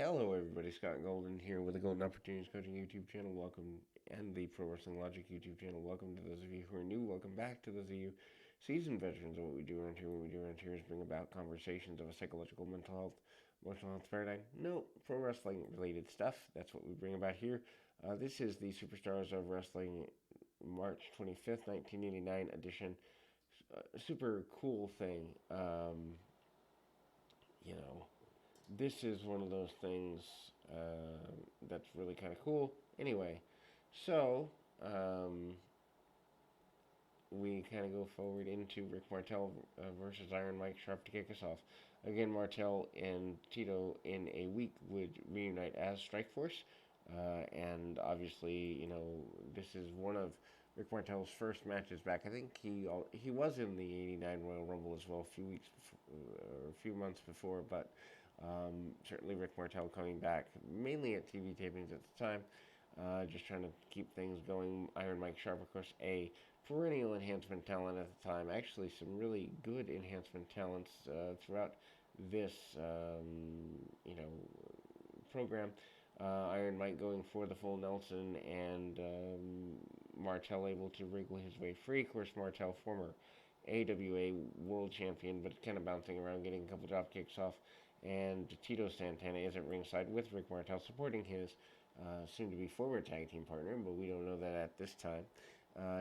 Hello, everybody. Scott Golden here with the Golden Opportunities Coaching YouTube channel. Welcome, and the Pro Wrestling Logic YouTube channel. Welcome to those of you who are new. Welcome back to those of you seasoned veterans of what we do around here. What we do around here is bring about conversations of a psychological, emotional health paradigm. No pro wrestling related stuff. That's what we bring about here. This is the Superstars of Wrestling March 25th, 1989 edition. Super cool thing. You know, this is one of those things that's really kind of cool. Anyway, so we kind of go forward into Rick Martel versus Iron Mike Sharp to kick us off. Again, Martel and Tito in a week would reunite as Strikeforce. And obviously, this is one of Rick Martel's first matches back. I think he was in the '89 Royal Rumble as well a few months before, but certainly Rick Martel coming back mainly at TV tapings at the time, just trying to keep things going. Iron Mike Sharp, of course, a perennial enhancement talent at the time. Actually, some really good enhancement talents throughout this, program. Iron Mike going for the full Nelson, and Martel able to wriggle his way free. Of course, Martel, former AWA World Champion, but kind of bouncing around, getting a couple drop kicks off. And Tito Santana is at ringside with Rick Martel, supporting his soon-to-be former tag team partner, but we don't know that at this time.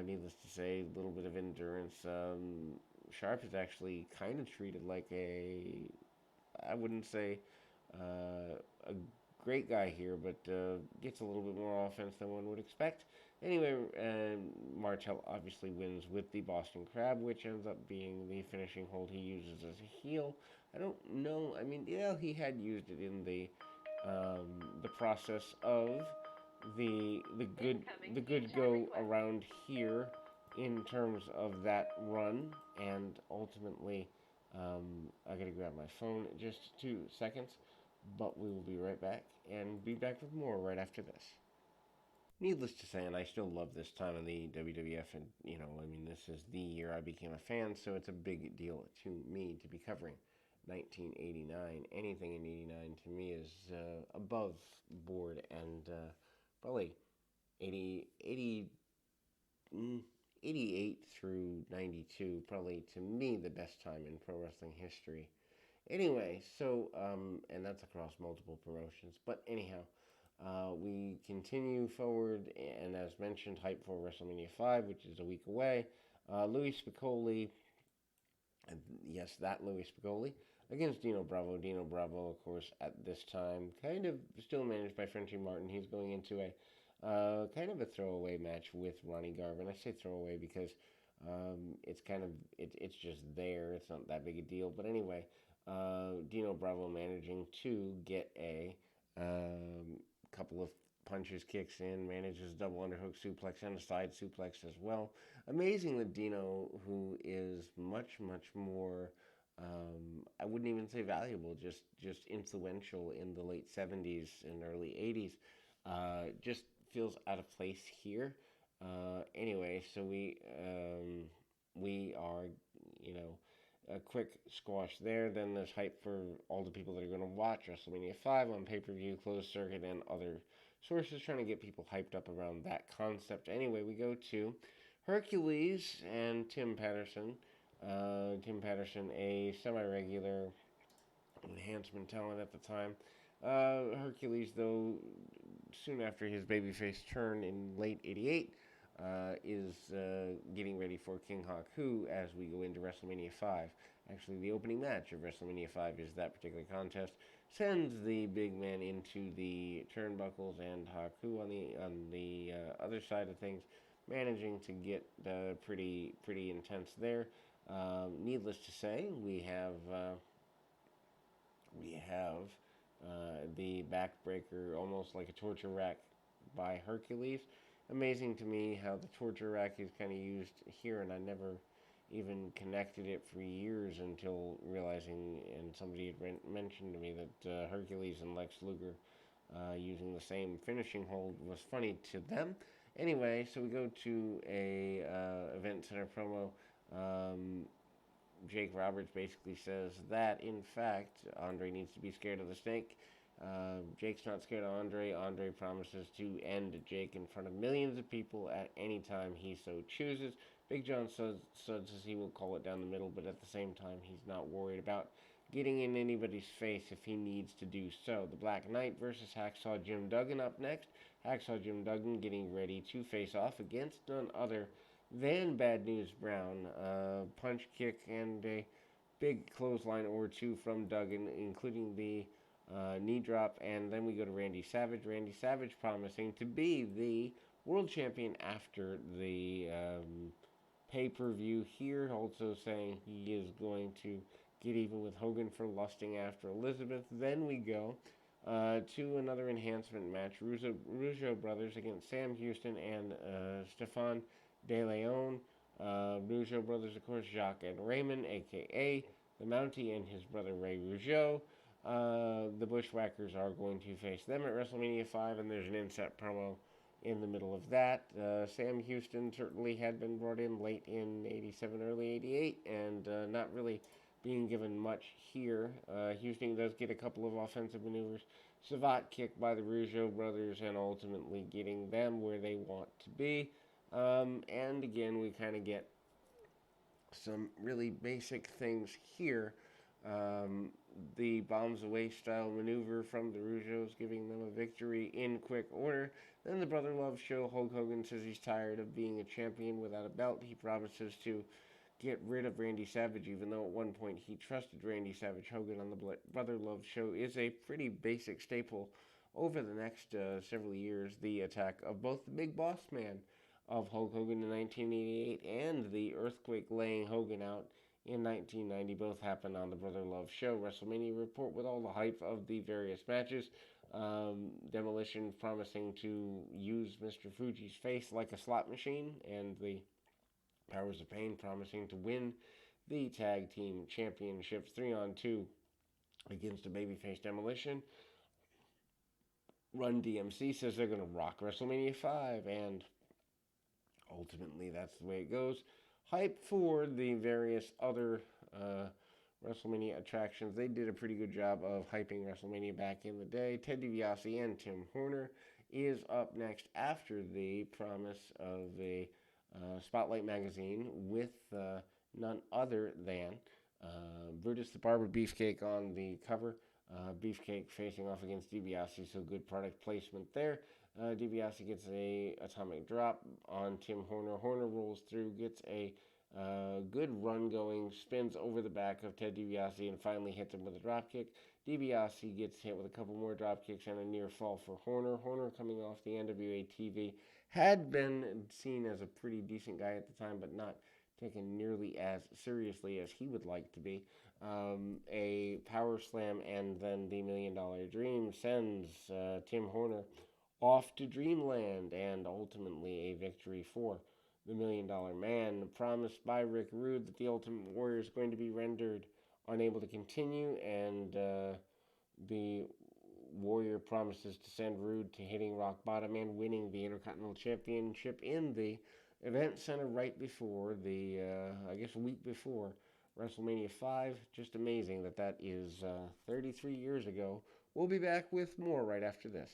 Needless to say, a little bit of endurance. Sharp is actually kind of treated like I wouldn't say a great guy here, but gets a little bit more offense than one would expect. Anyway, Martel obviously wins with the Boston Crab, which ends up being the finishing hold he uses as a heel. I don't know. I mean, yeah, he had used it in the process of the good go around here in terms of that run, and ultimately, I gotta grab my phone in just 2 seconds. But we will be right back and be back with more right after this. Needless to say, and I still love this time in the WWF, and this is the year I became a fan, so it's a big deal to me to be covering 1989. Anything in '89 to me is above board, and probably 80, 80, 88 through 92, probably to me the best time in pro wrestling history. Anyway, so, and that's across multiple promotions. But anyhow, we continue forward, and as mentioned, hype for WrestleMania 5, which is a week away. Louis Spicolli, yes, that Louis Spicolli, against Dino Bravo. Dino Bravo, of course, at this time, kind of still managed by Frenchie Martin. He's going into a kind of a throwaway match with Ronnie Garvin. I say throwaway because it's just there. It's not that big a deal. But anyway, Dino Bravo managing to get a couple of punches, kicks in, manages double underhook suplex and a side suplex as well. Amazing that Dino, who is much, much more, I wouldn't even say valuable, just influential in the late 70s and early 80s, just feels out of place here. Anyway, so we are, a quick squash there. Then there's hype for all the people that are going to watch WrestleMania 5 on pay-per-view, closed circuit, and other sources trying to get people hyped up around that concept. Anyway, we go to Hercules and Tim Patterson. Tim Patterson, a semi-regular enhancement talent at the time. Hercules, though, soon after his babyface turn in late '88, is getting ready for King Haku as we go into WrestleMania 5. Actually, the opening match of WrestleMania 5 is that particular contest. Sends the big man into the turnbuckles, and Haku on the other side of things, managing to get pretty intense there. Needless to say, we have the backbreaker, almost like a torture rack by Hercules. Amazing to me how the torture rack is kind of used here, and I never even connected it for years until realizing, and somebody had mentioned to me that Hercules and Lex Luger using the same finishing hold was funny to them. Anyway, so we go to a event center promo. Jake Roberts basically says that, in fact, Andre needs to be scared of the snake. Jake's not scared of Andre. Andre promises to end Jake in front of millions of people at any time he so chooses. Big John says he will call it down the middle, but at the same time, he's not worried about getting in anybody's face if he needs to do so. The Black Knight versus Hacksaw Jim Duggan up next. Hacksaw Jim Duggan getting ready to face off against none other than Bad News Brown. Punch, kick, and a big clothesline or two from Duggan, including the knee drop, and then we go to Randy Savage. Randy Savage promising to be the world champion after the pay-per-view here, also saying he is going to get even with Hogan for lusting after Elizabeth. Then we go to another enhancement match, Rougeau brothers against Sam Houston and Stefan De Leon. Rougeau brothers, of course, Jacques and Raymond, a.k.a. the Mountie and his brother Ray Rougeau. The Bushwhackers are going to face them at WrestleMania 5, and there's an inset promo in the middle of that. Sam Houston certainly had been brought in late in 87, early 88, and not really being given much here. Houston does get a couple of offensive maneuvers. Savate kicked by the Rougeau brothers, and ultimately getting them where they want to be. And again, we kind of get some really basic things here. The bombs away style maneuver from the Rougeaus, giving them a victory in quick order. Then the Brother Love show. Hulk Hogan says he's tired of being a champion without a belt. He promises to get rid of Randy Savage, even though at one point he trusted Randy Savage. Hogan on the Brother Love show is a pretty basic staple over the next several years. The attack of both the Big Boss Man of Hulk Hogan in 1988 and the earthquake laying Hogan out in 1990 both happened on the Brother Love show. WrestleMania report with all the hype of the various matches. Demolition promising to use Mr. Fuji's face like a slot machine, and the Powers of Pain promising to win the tag team championships 3-on-2 against a babyface Demolition. Run DMC says they're going to rock WrestleMania 5, and ultimately that's the way it goes. Hype for the various other WrestleMania attractions. They did a pretty good job of hyping WrestleMania back in the day. Ted DiBiase and Tim Horner is up next after the promise of a Spotlight magazine with none other than Brutus the Barber Beefcake on the cover. Beefcake facing off against DiBiase, so good product placement there. DiBiase gets a atomic drop on Tim Horner. Horner rolls through, gets a good run going, spins over the back of Ted DiBiase, and finally hits him with a drop kick. DiBiase gets hit with a couple more drop kicks and a near fall for Horner. Horner, coming off the NWA TV, had been seen as a pretty decent guy at the time, but not taken nearly as seriously as he would like to be. A power slam and then the $1 Million Dream sends Tim Horner off to Dreamland, and ultimately a victory for the $1 Million Man. Promised by Rick Rude that the Ultimate Warrior is going to be rendered unable to continue, and the Warrior promises to send Rude to hitting rock bottom and winning the Intercontinental Championship in the Event Center right before the, a week before WrestleMania 5. Just amazing that is 33 years ago. We'll be back with more right after this.